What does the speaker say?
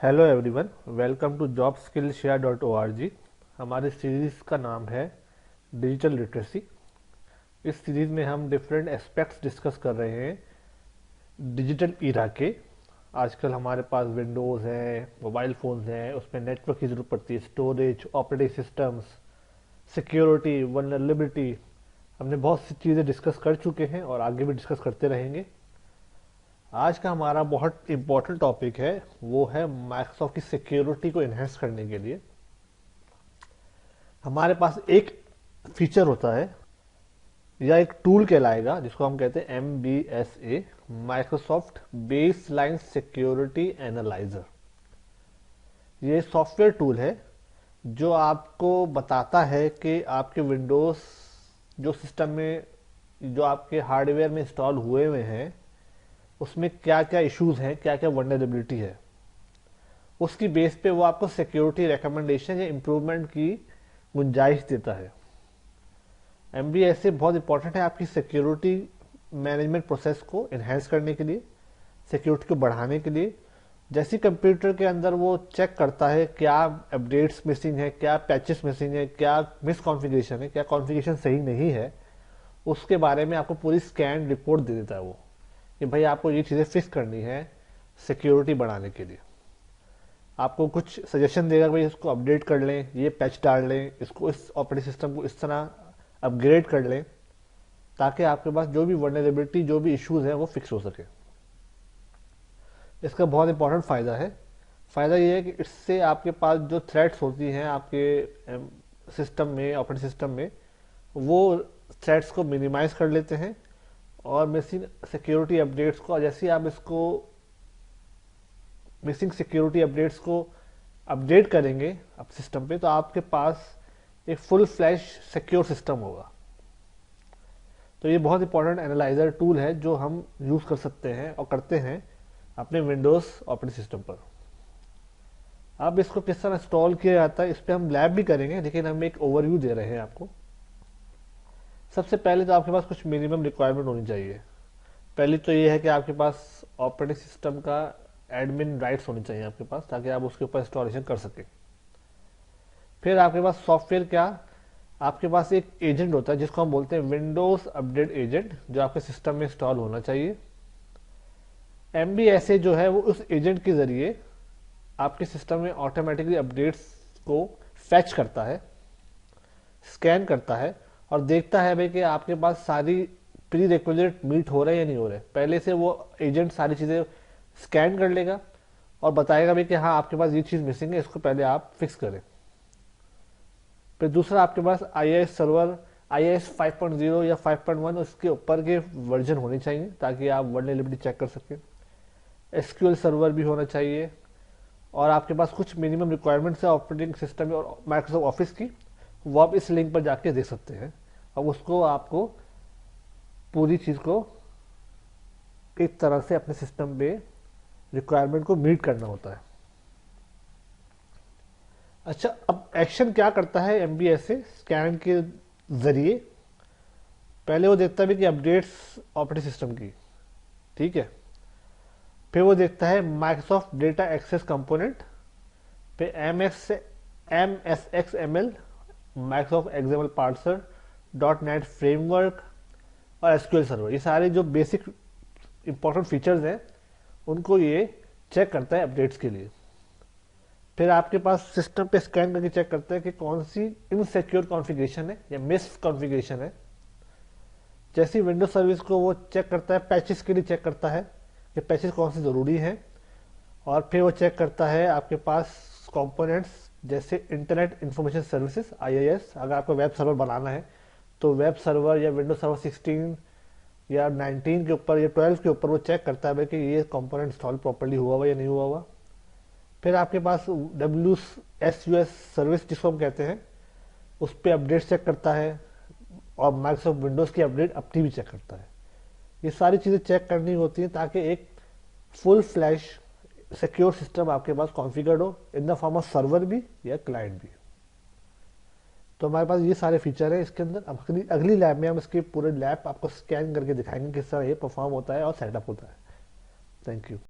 Hello everyone, welcome to jobskillshare.org। हमारी series का नाम है डिजिटल लिटरेसी। इस सीरीज़ में हम डिफरेंट एस्पेक्ट्स डिस्कस कर रहे हैं डिजिटल ईरा के। आजकल हमारे पास विंडोज़ हैं, मोबाइल फ़ोन्स हैं, उसमें नेटवर्क की ज़रूरत पड़ती है, storage, operating systems, security, vulnerability. हमने बहुत सी चीज़ें डिस्कस कर चुके हैं और आगे भी डिस्कस करते रहेंगे। आज का हमारा बहुत इम्पोर्टेंट टॉपिक है, वो है माइक्रोसॉफ्ट की सिक्योरिटी को इन्हेंस करने के लिए हमारे पास एक फीचर होता है या एक टूल कहलाएगा जिसको हम कहते हैं MBSA, Microsoft baseline security analyser. ये सॉफ्टवेयर टूल है जो आपको बताता है कि आपके विंडोज जो सिस्टम में, जो आपके हार्डवेयर में इंस्टॉल हुए हुए हैं, उसमें क्या क्या इश्यूज हैं, क्या क्या वल्नरेबिलिटी है। उसकी बेस पे वो आपको सिक्योरिटी रिकमेंडेशन या इम्प्रूवमेंट की गुंजाइश देता है। MBSA बहुत इंपॉर्टेंट है आपकी सिक्योरिटी मैनेजमेंट प्रोसेस को इन्हेंस करने के लिए, सिक्योरिटी को बढ़ाने के लिए। जैसे कंप्यूटर के अंदर वो चेक करता है क्या अपडेट्स मिसिंग है, क्या पैचेस मिसिंग है, क्या मिस कॉन्फ़िगरेशन है, क्या कॉन्फ़िगरेशन सही नहीं है, उसके बारे में आपको पूरी स्कैन रिपोर्ट दे देता है वो, कि भाई आपको ये चीज़ें फिक्स करनी है सिक्योरिटी बढ़ाने के लिए। आपको कुछ सजेशन देगा, भाई इसको अपडेट कर लें, ये पैच डाल लें, इसको इस ऑपरेटिंग सिस्टम को इस तरह अपग्रेड कर लें, ताकि आपके पास जो भी वर्नरेबिलिटी, जो भी इश्यूज हैं, वो फिक्स हो सके। इसका बहुत इंपॉर्टेंट फ़ायदा है। फ़ायदा ये है कि इससे आपके पास जो थ्रेट्स होती हैं आपके सिस्टम में, ऑपरेटिंग सिस्टम में, वो थ्रेट्स को मिनिमाइज कर लेते हैं। और मिसिंग सिक्योरिटी अपडेट्स को, जैसे ही आप इसको मिसिंग सिक्योरिटी अपडेट्स को अपडेट करेंगे आप सिस्टम पे, तो आपके पास एक फुल फ्लैश सिक्योर सिस्टम होगा। तो ये बहुत इंपॉर्टेंट एनालाइजर टूल है जो हम यूज़ कर सकते हैं और करते हैं अपने विंडोज़ ऑपरेटिंग सिस्टम पर। अब इसको किस तरह इंस्टॉल किया जाता है, इस पर हम लैब भी करेंगे, लेकिन हम एक ओवरव्यू दे रहे हैं आपको। सबसे पहले तो आपके पास कुछ मिनिमम रिक्वायरमेंट होनी चाहिए। पहली तो ये है कि आपके पास ऑपरेटिंग सिस्टम का एडमिन राइट्स होने चाहिए आपके पास, ताकि आप उसके ऊपर इंस्टॉलेशन कर सकें। फिर आपके पास सॉफ्टवेयर क्या, आपके पास एक एजेंट होता है जिसको हम बोलते हैं विंडोज अपडेट एजेंट, जो आपके सिस्टम में इंस्टॉल होना चाहिए। MBSA जो है वो उस एजेंट के जरिए आपके सिस्टम में ऑटोमेटिकली अपडेट्स को फैच करता है, स्कैन करता है और देखता है भाई कि आपके पास सारी प्री रिक्विजिट मीट हो रहे हैं या नहीं हो रहे। पहले से वो एजेंट सारी चीज़ें स्कैन कर लेगा और बताएगा भाई कि हाँ आपके पास ये चीज़ मिसिंग है, इसको पहले आप फिक्स करें। फिर दूसरा, आपके पास IIS सर्वर, IIS 5.0 या 5.1 उसके ऊपर के वर्जन होने चाहिए, ताकि आप वर्नरेबिलिटी चेक कर सकें। SQL सर्वर भी होना चाहिए। और आपके पास कुछ मिनिमम रिक्वायरमेंट्स है ऑपरेटिंग सिस्टम में और माइक्रोसॉफ्ट ऑफिस की, वो आप इस लिंक पर जाके देख सकते हैं। अब उसको आपको पूरी चीज़ को एक तरह से अपने सिस्टम में रिक्वायरमेंट को मीट करना होता है। अच्छा, अब एक्शन क्या करता है MBSA स्कैन के जरिए। पहले वो देखता है कि अपडेट्स ऑपरेटिंग सिस्टम की, ठीक है। फिर वो देखता है माइक्रोसॉफ्ट डेटा एक्सेस कंपोनेंट, फिर MSXML, Microsoft XML parser, .NET framework और SQL सर्वर। ये सारे जो बेसिक इंपॉर्टेंट फीचर्स हैं उनको ये चेक करता है अपडेट्स के लिए। फिर आपके पास सिस्टम पे स्कैन करके चेक करता है कि कौन सी इनसिक्योर कॉन्फ़िगरेशन है या मिस कॉन्फ़िगरेशन है। जैसी विंडोज सर्विस को वो चेक करता है, पैचेस के लिए चेक करता है कि पैचेस कौन से ज़रूरी हैं। और फिर वो चेक करता है आपके पास कंपोनेंट्स जैसे इंटरनेट इंफॉर्मेशन सर्विसेज IIS। अगर आपको वेब सर्वर बनाना है तो वेब सर्वर या विंडोज सर्वर 16 या 19 के ऊपर या 12 के ऊपर वो चेक करता है कि ये कंपोनेंट इंस्टॉल प्रॉपर्ली हुआ हुआ या नहीं हुआ हुआ। फिर आपके पास WSUS सर्विस जिसको हम कहते हैं, उस पर अपडेट चेक करता है और माइक्रोसॉफ्ट विंडोज़ की अपडेट अपनी भी चेक करता है। ये सारी चीज़ें चेक करनी होती हैं ताकि एक फुल फ्लैश सिक्योर सिस्टम आपके पास कॉन्फ़िगर्ड हो, in the form of server भी या क्लाइंट भी। तो हमारे पास ये सारे फीचर है इसके अंदर। अब अगली लैब में हम इसके पूरे लैब आपको स्कैन करके दिखाएंगे किस तरह ये परफॉर्म होता है और सेटअप होता है। Thank you.